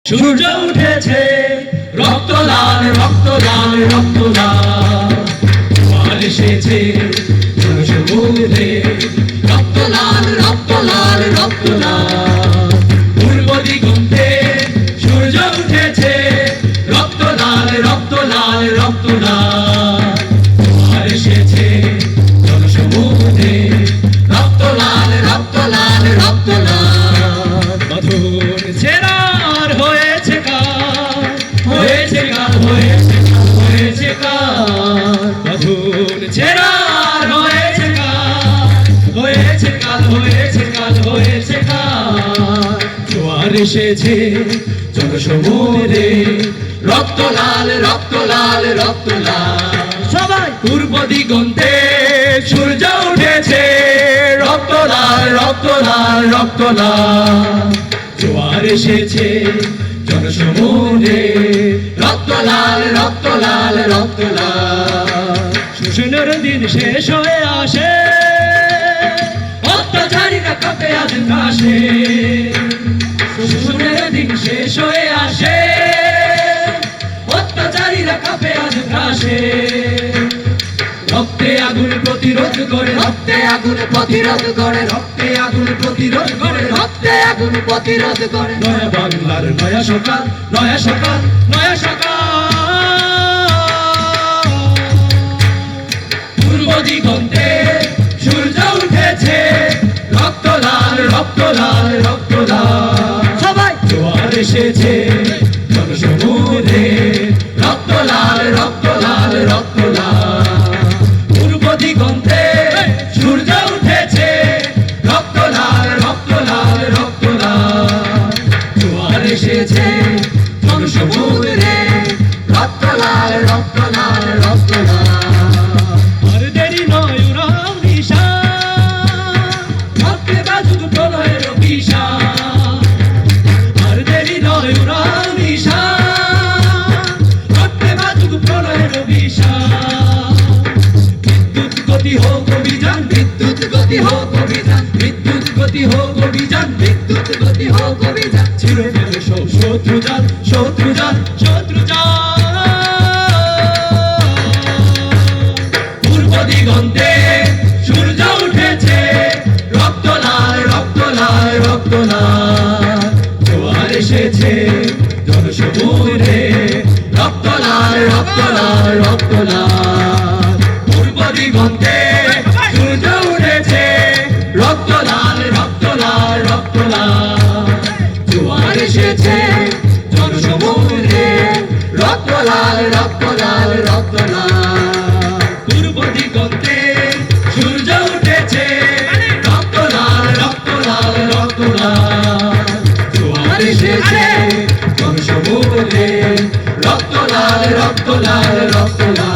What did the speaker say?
সূর্য উঠেছে রক্ত লাল রক্ত লাল রক্ত লাল, জোয়ার এসেছে সমুদ্রে রক্ত লাল রক্ত লাল রক্ত লাল। পূর্ব দিগন্তে সূর্য উঠেছে রক্ত লাল রক্ত লাল রক্ত লাল, জোয়ার এসেছে সমুদ্রে রক্ত লাল রক্ত লাল রক্ত লাল। মধুর ছেড়া হয়েছে কাল হয়েছে কাল হয়েছে কাল হয়েছে কাল, মধুর ছেড়ার হয়েছে কাল হয়েছে কাল হয়েছে কাল হয়েছে কাল। জোয়ার এসেছে জনসমুদ্রে রক্ত লাল রক্ত লাল রক্ত লাল। সবাই পূর্ব দিগন্তে সূর্য উঠেছে রক্ত লাল রক্ত লাল রক্ত লাল, জোয়ার এসেছে জনসমুদ্রে রক্ত লাল রক্ত লাল রক্ত লাল। শোষণের দিন শেষ হয়ে আসে, অত্যাচারীরা কাঁপে আজ কাশে। শোষণের দিন শেষ হয়ে আসে, অত্যাচারীরা কাঁপে আজ কাশে। রক্তে আগুন প্রতিরোধ করে রক্তে আগুন প্রতিরোধ করে রক্তে আগুন প্রতিরোধ করে রক্তে আগুন প্রতিরোধ করে। নয়া বাংলার নয়া সকাল নয়া সকাল নয়া সকাল। পূর্ব দিগন্তে সূর্য উঠেছে রক্ত লাল রক্ত লাল রক্ত লাল। সবাই জোয়ার এসেছে জনসমুদ্রে রক্ত লাল রক্ত লাল রক্ত লাল। দিগন্তে সূর্য উঠেছে রক্ত লাল রক্ত লাল রক্ত লাল, জোয়ার এসেছে জনসমুদ্রে রক্ত লাল রক্ত লাল রক্ত লাল। আর দেরি নয় উড়াও নিশান, রক্তে বাজুক প্রলয়ের অভিশান। আর দেরি নয় উড়াও নিশান, রক্তে বাজুক প্রলয়ের অভিশান। গতি হোক অভিযান বিদ্যুৎ গতি হোক অভিযান বিদ্যুৎ গতি হোক অভিযান বিদ্যুৎ গতি হোক অভিযান। ছিঁড়ে ফেলে শত্রুজাল শত্রুজাল শত্রুজাল। পূর্ব দিগন্তে সূর্য উঠেছে রক্ত লাল রক্ত লাল রক্ত লাল, জোয়ার এসেছে জনসমুদ্রে রক্ত লাল রক্ত লাল রক্ত লাল। পূর্ব দিগন্তে সূর্য উঠেছে রক্ত লাল রক্ত লাল রক্ত লাল, জোয়ার এসেছে জনসমুদ্রে রক্ত লাল রক্ত লাল রক্ত লাল। পূর্ব দিগন্তে সূর্য উঠেছে রক্ত লাল রক্ত লাল রক্ত লাল, জোয়ার এসেছে জনসমুদ্রে রক্ত লাল রক্ত লাল রক্ত লাল।